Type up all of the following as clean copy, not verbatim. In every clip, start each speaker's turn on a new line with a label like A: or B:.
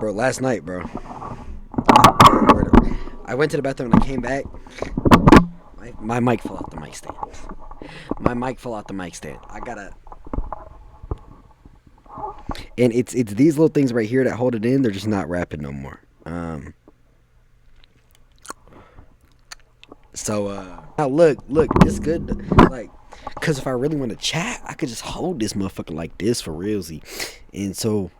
A: Bro, last night, bro. I went to the bathroom and I came back. My mic fell out the mic stand. My mic fell out the mic stand. I gotta. And it's these little things right here that hold it in. They're just not rapping no more. Now look, this good. Like, cause if I really want to chat, I could just hold this motherfucker like this for realsy. And so,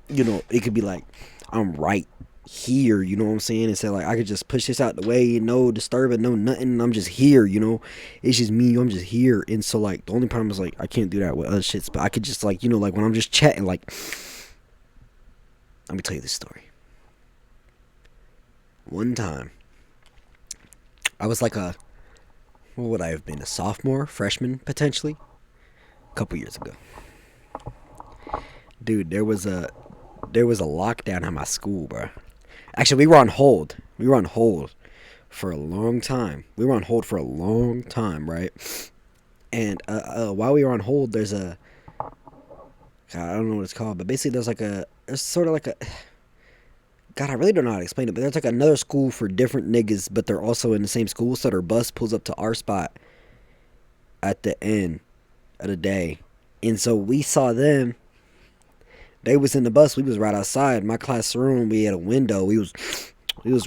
A: it could be like I'm right here, you know what I'm saying? And say like I could just push this out the way, no disturbing, no nothing. I'm just here. It's just me. I'm just here. And so like the only problem is like I can't do that with other shits, but I could just like like when I'm just chatting, like let me tell you this story. One time, I was like what would I have been, a sophomore, freshman potentially, a couple years ago. Dude, there was a lockdown at my school, bro. Actually, we were on hold. We were on hold for a long time. Right? And while we were on hold, there's a God, I don't know what it's called, but basically there's sort of like a God, I really don't know how to explain it, but there's like another school for different niggas, but they're also in the same school, so their bus pulls up to our spot at the end of the day. And so we saw them. They was in the bus. We was right outside. My classroom, we had a window. We was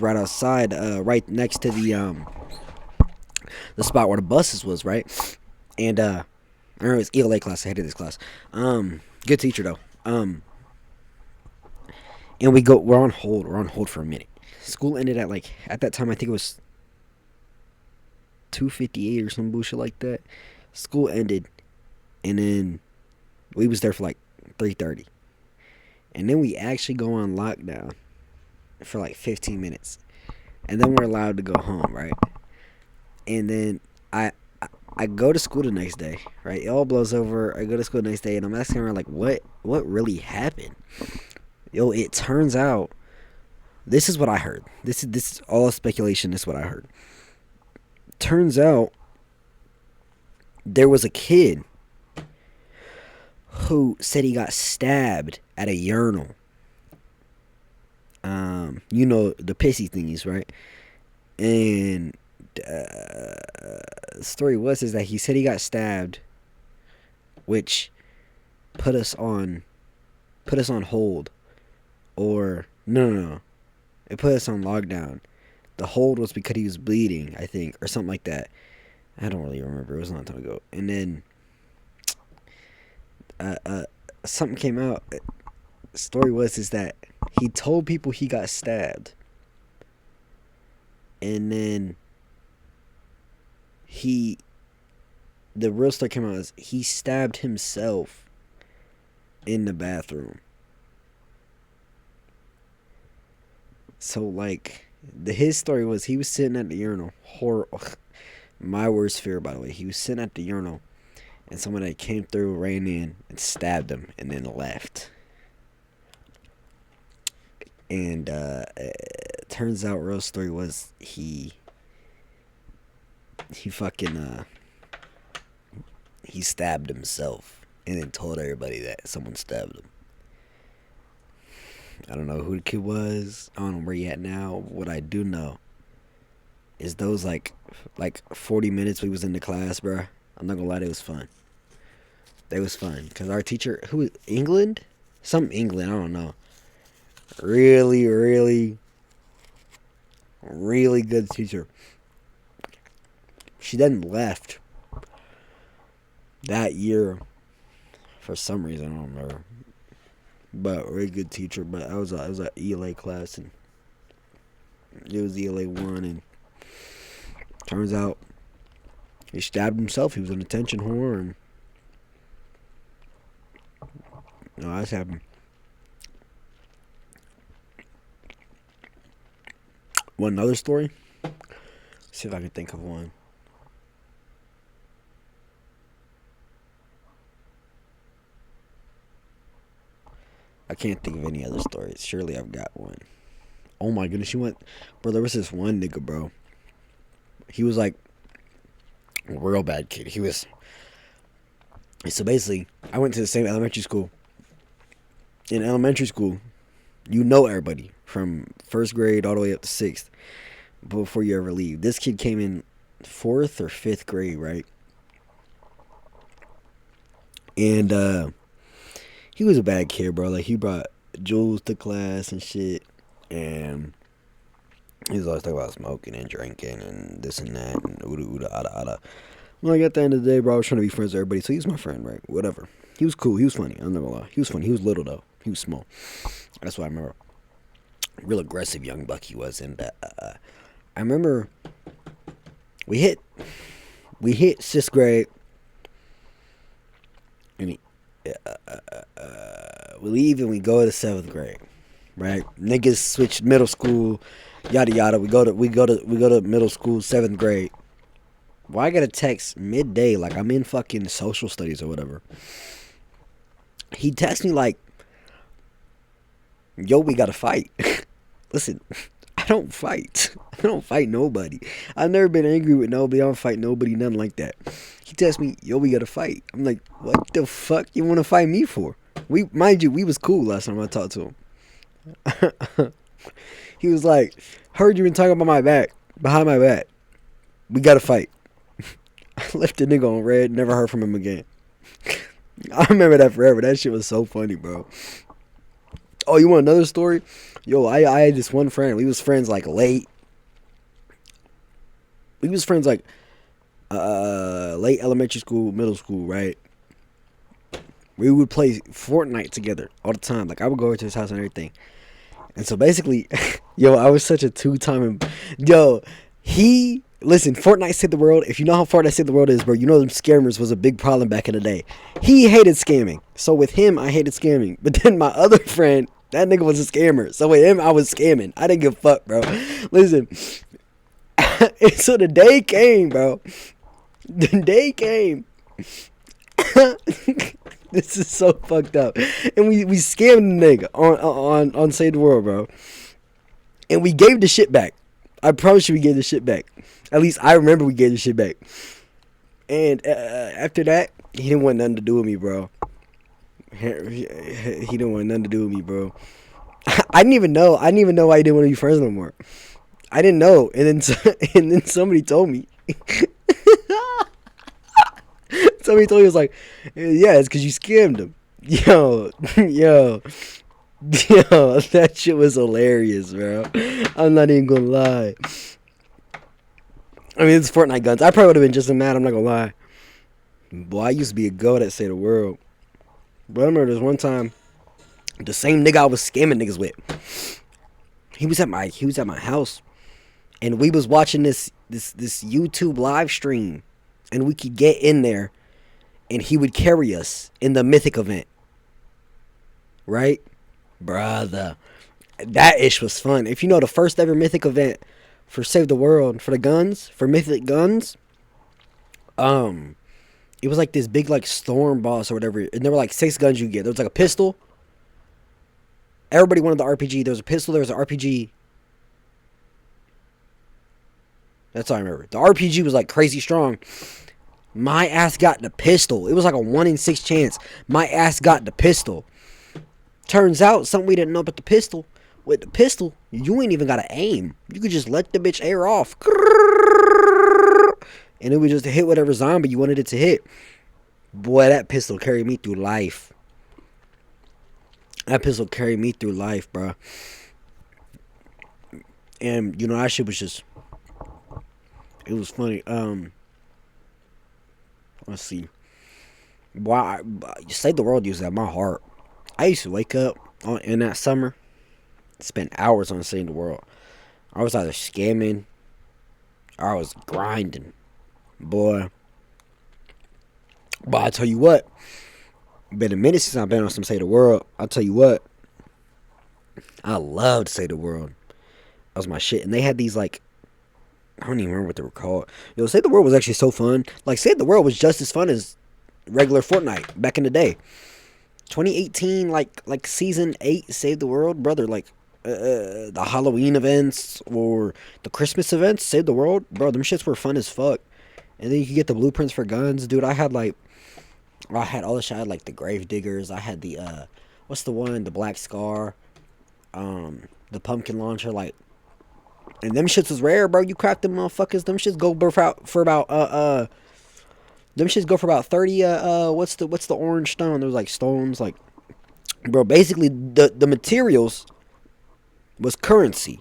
A: right outside, right next to the spot where the buses was, right? And I remember it was ELA class. I hated this class. Good teacher though. And we're on hold. We're on hold for a minute. School ended at that time I think it was 2:58 or some bullshit like that. School ended, and then we was there for like 3:30. And then we actually go on lockdown for like 15 minutes. And then we're allowed to go home, right? And then I go to school the next day, right? It all blows over. I go to school the next day and I'm asking her like what really happened? Yo, it turns out this is what I heard. This is all speculation, this is what I heard. Turns out there was a kid who said he got stabbed at a urinal. The pissy thingies, right? And the story is that he said he got stabbed, which put us on hold, or no, it put us on lockdown. The hold was because he was bleeding, I think, or something like that. I don't really remember. It was a long time ago. And then something came out. The story is that he told people he got stabbed, and then the real story came out is he stabbed himself in the bathroom. So like his story was he was sitting at the urinal. My worst fear, by the way. He was sitting at the urinal, and someone that came through ran in and stabbed him, and then left. And it turns out, real story was he fucking he stabbed himself, and then told everybody that someone stabbed him. I don't know who the kid was. I don't know where he at now. What I do know is those like 40 minutes we was in the class, bro. I'm not gonna lie, it was fun. They was fun because our teacher, who England, some England, I don't know. Really, really, really good teacher. She then left that year for some reason. I don't remember. But really good teacher. But it was an ELA class, and it was ELA 1, and turns out he stabbed himself. He was an attention whore, and no, that's happened. Want another story? See if I can think of one. I can't think of any other stories. Surely I've got one. Oh my goodness, bro, there was this one nigga, bro. He was like a real bad kid. So basically, I went to the same elementary school. In elementary school, You know everybody from first grade all the way up to sixth before you ever leave. This kid came in fourth or fifth grade, right? And he was a bad kid, bro. Like he brought Jules to class and shit, and he was always talking about smoking and drinking and this and that and ooda ooda ada ada. Like at the end of the day, bro, I was trying to be friends with everybody, so he was my friend, right? Whatever. He was cool. He was funny. I'm not gonna lie. He was funny. He was little though. He was small. That's why I remember. Real aggressive young buck he was, and I remember we hit sixth grade, and we leave and we go to seventh grade, right? Niggas switch middle school, yada yada. We go to middle school, seventh grade. Well, I get a text midday, like I'm in fucking social studies or whatever. He texts me like, "Yo, we gotta fight." Listen, I don't fight. I don't fight nobody. I've never been angry with nobody. I don't fight nobody, nothing like that. He texts me, "Yo, we gotta fight." I'm like, "What the fuck you want to fight me for?" Mind you, we was cool last time I talked to him. He was like, "Heard you been talking about my back, behind my back. We gotta fight." I left the nigga on red. Never heard from him again. I remember that forever. That shit was so funny, bro. Oh, you want another story? Yo, I had this one friend. We was friends like late. We was friends like late elementary school, middle school, right? We would play Fortnite together all the time. Like I would go over to his house and everything. And so basically, yo, I was such a two-time. Yo, listen, Fortnite saved the world. If you know how Fortnite saved the world is, bro, you know them scammers was a big problem back in the day. He hated scamming. So with him, I hated scamming. But then my other friend, that nigga was a scammer. So with him, I was scamming. I didn't give a fuck, bro. Listen. And so the day came, bro. The day came. This is so fucked up. And we scammed the nigga on Save the World, bro. And we gave the shit back. I promise you we gave the shit back. At least I remember we gave the shit back. And after that, he didn't want nothing to do with me, bro. He didn't want nothing to do with me, bro. I didn't even know why he didn't want to be friends no more. I didn't know. And then somebody told me. Somebody told me, was like, "Yeah, it's because you scammed him." Yo, that shit was hilarious, bro. I'm not even gonna lie. I mean, it's Fortnite guns. I probably would have been just as mad. I'm not gonna lie. Boy, I used to be a goat at Save the World. But I remember this one time, the same nigga I was scamming niggas with. He was at my house, and we was watching this YouTube live stream, and we could get in there, and he would carry us in the Mythic event. Right? Brother. That ish was fun. If you know the first ever Mythic event for Save the World, for the guns, for Mythic guns, it was like this big like storm boss or whatever. And there were like 6 guns you get. There was like a pistol. Everybody wanted the RPG. There was a pistol, there was an RPG. That's all I remember. The RPG was like crazy strong. My ass got the pistol. It was like a 1 in 6 chance. My ass got the pistol. Turns out, something we didn't know about the pistol. With the pistol, you ain't even got to aim. You could just let the bitch air off. And it would just hit whatever zombie you wanted it to hit. Boy, that pistol carried me through life. That pistol carried me through life, bro. And, you know, that shit was just... It was funny. Let's see. Why? Save the World used that my heart. I used to wake up in that summer, spend hours on Save the World. I was either scamming or I was grinding. Boy. But I tell you what, been a minute since I've been on some Save the World. I'll tell you what, I loved Save the World. That was my shit. And they had these like, I don't even remember what they were called. Yo, Save the World was actually so fun. Like, Save the World was just as fun as regular Fortnite back in the day. 2018, like season 8, Save the World, brother. Like, the Halloween events or the Christmas events, Save the World, bro. Them shits were fun as fuck. And then you could get the blueprints for guns, dude. I had all the shit. I had like the Grave Diggers. I had the what's the one? The Black Scar. the pumpkin launcher, like, and them shits was rare, bro. You crack them motherfuckers. Them shits go for about them shits go for about 30 what's the orange stone? There was like stones, like, bro, basically the materials was currency.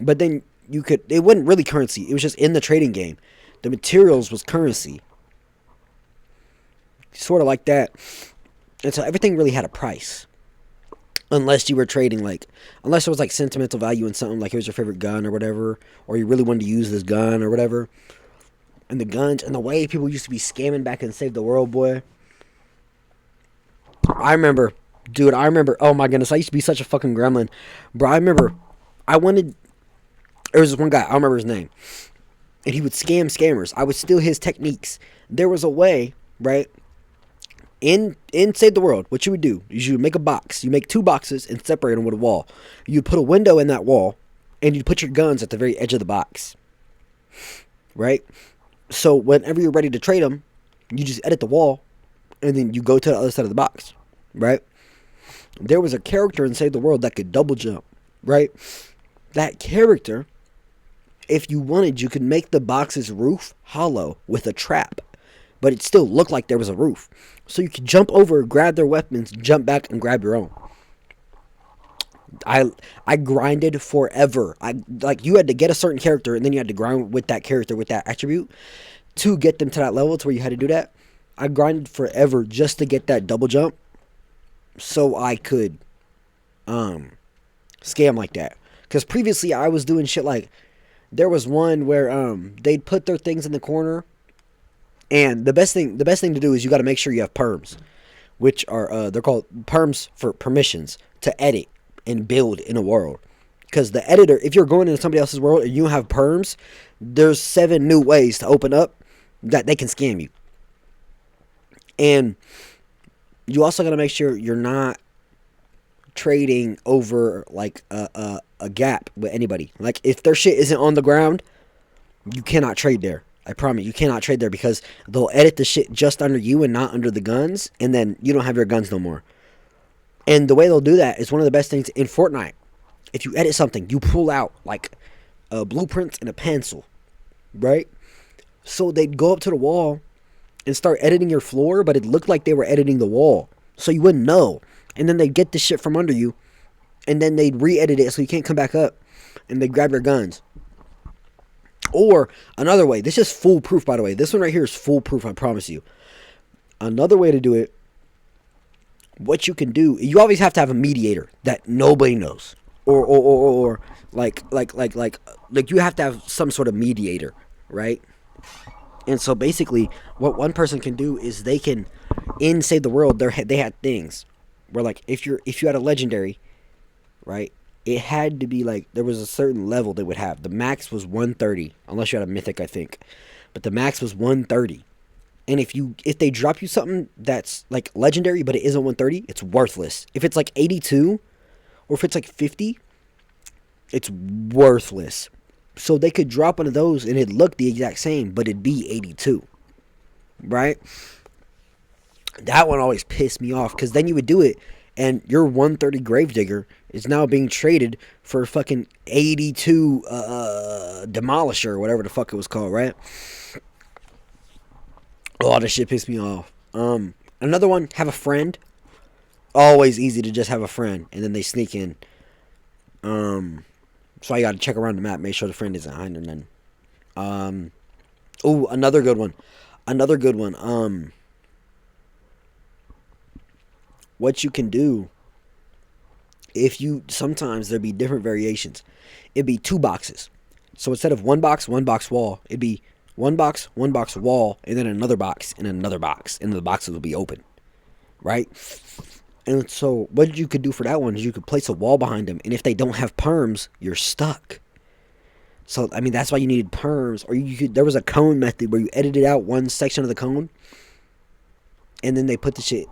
A: But then it wasn't really currency. It was just in the trading game. The materials was currency. Sort of like that. And so everything really had a price. Unless you were trading, like, unless there was like sentimental value in something, like it was your favorite gun or whatever, or you really wanted to use this gun or whatever. And the guns and the way people used to be scamming back in Save the World, boy. I remember, dude, oh my goodness, I used to be such a fucking gremlin. Bro, I remember, there was this one guy, I don't remember his name, and he would scam scammers. I would steal his techniques. There was a way, right? In Save the World, what you would do is you would make a box. You make 2 boxes and separate them with a wall. You'd put a window in that wall, and you'd put your guns at the very edge of the box. Right? So whenever you're ready to trade them, you just edit the wall, and then you go to the other side of the box. Right? There was a character in Save the World that could double jump. Right? That character, if you wanted, you could make the box's roof hollow with a trap. But it still looked like there was a roof. So you could jump over, grab their weapons, jump back, and grab your own. I grinded forever. You had to get a certain character, and then you had to grind with that character, with that attribute, to get them to that level to where you had to do that. I grinded forever just to get that double jump, so I could scam like that. Because previously I was doing shit like, there was one where they'd put their things in the corner. And the best thing to do is you got to make sure you have perms, which are they're called perms for permissions to edit and build in a world. Because the editor, if you're going into somebody else's world and you have perms, there's 7 new ways to open up that they can scam you. And you also got to make sure you're not trading over like a gap with anybody. Like if their shit isn't on the ground, you cannot trade there. I promise you cannot trade there because they'll edit the shit just under you and not under the guns, and then you don't have your guns no more. And the way they'll do that is one of the best things in Fortnite. If you edit something, you pull out like a blueprint and a pencil, right? So they'd go up to the wall and start editing your floor, but it looked like they were editing the wall, so you wouldn't know. And then they'd get the shit from under you, and then they'd re-edit it so you can't come back up, and they'd grab your guns. Or another way, this is foolproof, by the way. This one right here is foolproof, I promise you. Another way to do it, what you can do, you always have to have a mediator that nobody knows. Or like you have to have some sort of mediator, right? And so basically, what one person can do is they can, in Save the World, they had things where like if you had a legendary, right? It had to be like, there was a certain level they would have. The max was 130, unless you had a mythic, I think. But the max was 130. And if they drop you something that's like legendary, but it isn't 130, it's worthless. If it's like 82, or if it's like 50, it's worthless. So they could drop one of those and it'd look the exact same, but it'd be 82. Right? That one always pissed me off, because then you would do it, and your 130 Gravedigger is now being traded for fucking 82 Demolisher, or whatever the fuck it was called, right? Oh, that shit pissed me off. Another one, have a friend. Always easy to just have a friend, and then they sneak in. So I gotta check around the map, make sure the friend isn't behind, and then, oh, another good one. What you can do, sometimes there'd be different variations. It'd be 2 boxes. So instead of one box wall, it'd be one box wall, and then another box, and another box, and the boxes will be open, right? And so what you could do for that one is you could place a wall behind them, and if they don't have perms, you're stuck. So, I mean, that's why you needed perms, or there was a cone method where you edited out one section of the cone, and then they put the shit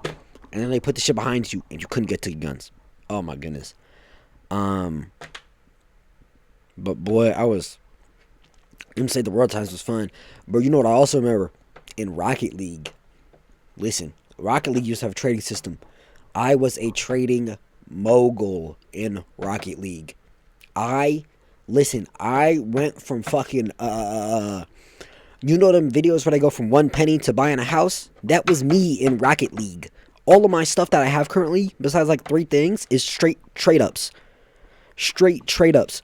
A: behind you, and you couldn't get to your guns. Oh my goodness. But boy, Save the World times was fun. But you know what I also remember? In Rocket League. Listen, Rocket League used to have a trading system. I was a trading mogul in Rocket League. I went from fucking you know them videos where I go from 1 penny to buying a house? That was me in Rocket League. All of my stuff that I have currently, besides like 3 things, is straight trade ups. Straight trade ups.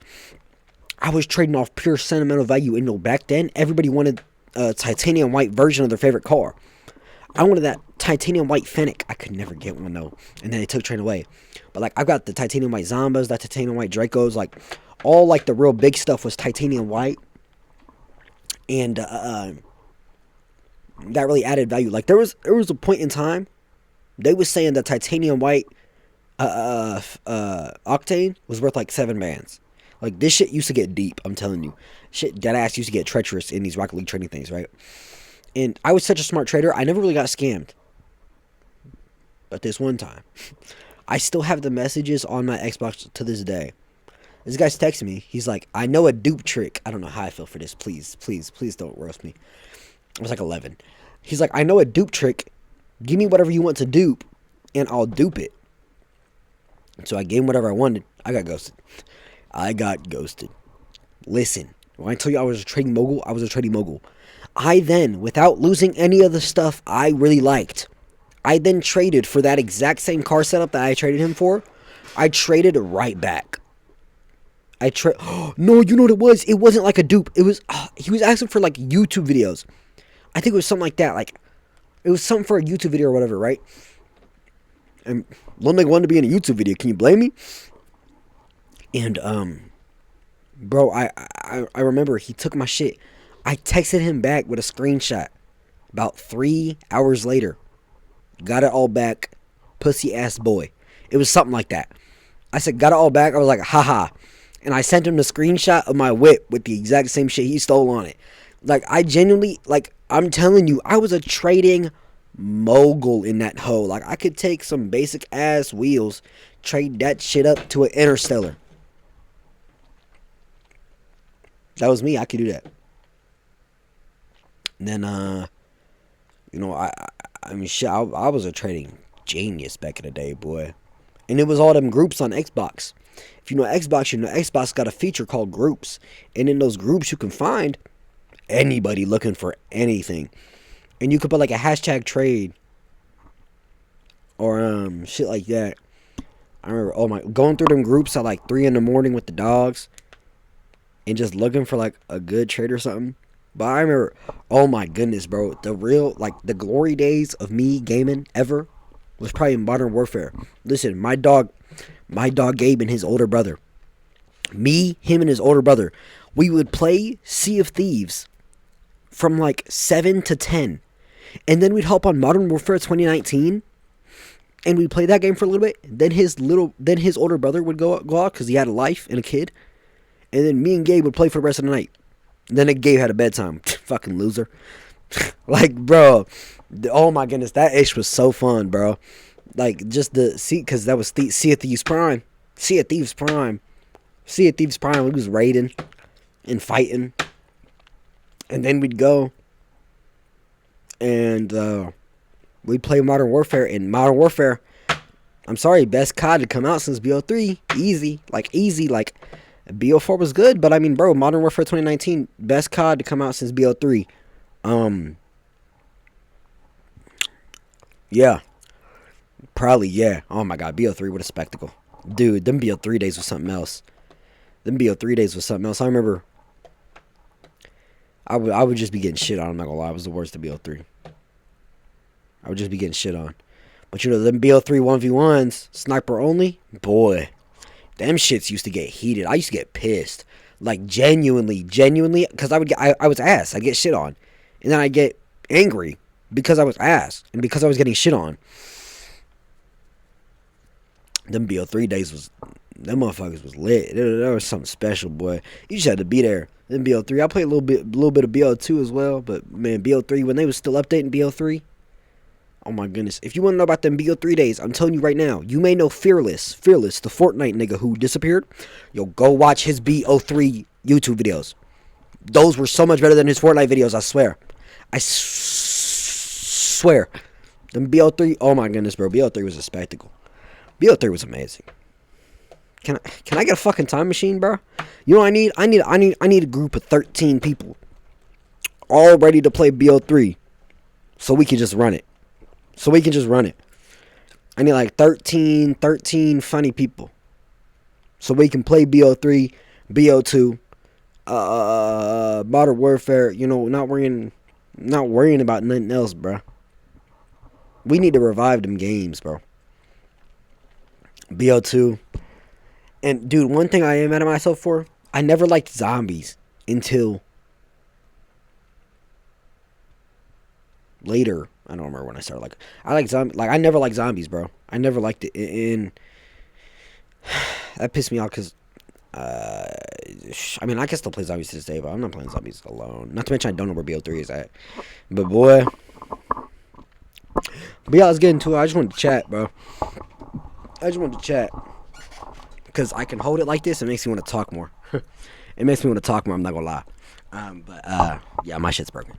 A: I was trading off pure sentimental value. And back then, everybody wanted a titanium white version of their favorite car. I wanted that titanium white Fennec. I could never get one though. And then they took train away. But like, I've got the titanium white Zombas, that titanium white Dracos. Like, all like the real big stuff was titanium white. And that really added value. Like, there was a point in time they was saying that titanium white Octane was worth like 7 bands. Like, this shit used to get deep, I'm telling you. Shit, that ass used to get treacherous in these Rocket League trading things, right? And I was such a smart trader, I never really got scammed. But this one time, I still have the messages on my Xbox to this day. This guy's texting me. He's like, I know a dupe trick. I don't know how I feel for this. Please don't roast me. I was like 11. He's like, I know a dupe trick. Give me whatever you want to dupe, and I'll dupe it. So I gave him whatever I wanted. I got ghosted. Listen, when I tell you I was a trading mogul, I was a trading mogul. I then, without losing any of the stuff I really liked, I then traded for that exact same car setup that I traded him for. I traded right back. No, you know what it was? It wasn't like a dupe. It was, he was asking for like YouTube videos. I think it was something like that. Like, it was something for a YouTube video or whatever, right? And little nigga wanted to be in a YouTube video. Can you blame me? And, bro, I remember he took my shit. I texted him back with a screenshot about 3 hours later. Got it all back. Pussy ass boy. It was something like that. I said, got it all back. I was like, haha. And I sent him the screenshot of my whip with the exact same shit he stole on it. Like, I genuinely, like, I'm telling you, I was a trading mogul in that hoe. Like, I could take some basic ass wheels, trade that shit up to an Interstellar. That was me. I could do that. And then, you know, I mean, shit, I was a trading genius back in the day, boy. And it was all them groups on Xbox. If you know Xbox, you know Xbox got a feature called groups. And in those groups, you can find anybody looking for anything. And you could put like a hashtag trade or shit like that. I remember, going through them groups at like 3 in the morning with the dogs and just looking for like a good trade or something. But I remember, oh my goodness, bro, the real, like, the glory days of me gaming ever was probably in Modern Warfare. Listen, my dog Gabe and his older brother, him and his older brother, we would play Sea of Thieves from like 7 to 10. And then we'd hop on Modern Warfare 2019 and we'd play that game for a little bit. Then his older brother would go out because he had a life and a kid. And then me and Gabe would play for the rest of the night. Then Gabe had a bedtime. Fucking loser. Like, bro. Oh my goodness. That ish was so fun, bro. Like, just because that was Sea of Thieves Prime. Sea of Thieves Prime. Sea of Thieves Prime. We was raiding and fighting. And then we'd go. And we'd play Modern Warfare. And Modern Warfare, I'm sorry, best COD to come out since BO3. Easy. Like, BO4 was good, but I mean, bro, Modern Warfare 2019, best COD to come out since BO3. Yeah. Probably, yeah. Oh my god, BO3, what a spectacle. Dude, them BO3 days was something else. I remember I would just be getting shit on, I'm not gonna lie. I was the worst at BO3. I would just be getting shit on. But you know, them BO3 1v1s, sniper only, boy. Them shits used to get heated. I used to get pissed. Like, genuinely. Because I was ass. I'd get shit on. And then I'd get angry because I was ass. And because I was getting shit on. Them BO3 days them motherfuckers was lit. There was something special, boy. You just had to be there. Then BO3. I played a little bit of BO2 as well. But, man, BO3, when they was still updating BO3. Oh my goodness. If you want to know about them BO3 days, I'm telling you right now, you may know Fearless, the Fortnite nigga who disappeared. Yo, go watch his BO3 YouTube videos. Those were so much better than his Fortnite videos, I swear. I swear. Them BO3, oh my goodness, bro. BO3 was a spectacle. BO3 was amazing. Can I get a fucking time machine, bro? You know what I need? I need a group of 13 people all ready to play BO3 so we can just run it. I need like 13 funny people so we can play BO3, BO2, Modern Warfare. You know, not worrying about nothing else, bro. We need to revive them games, bro. BO2. And dude, one thing I am mad at myself for, I never liked zombies until later. I don't remember when I started. Like, I like zombie. Like, I never liked zombies, bro. I never liked it, and that pissed me off because, I mean, I can still play zombies to this day, but I'm not playing zombies alone. Not to mention, I don't know where BO3 is at. But boy, yeah, let's get into it. I just wanted to chat, bro. I just wanted to chat because I can hold it like this. It makes me want to talk more. It makes me want to talk more. I'm not gonna lie. But yeah, my shit's broken.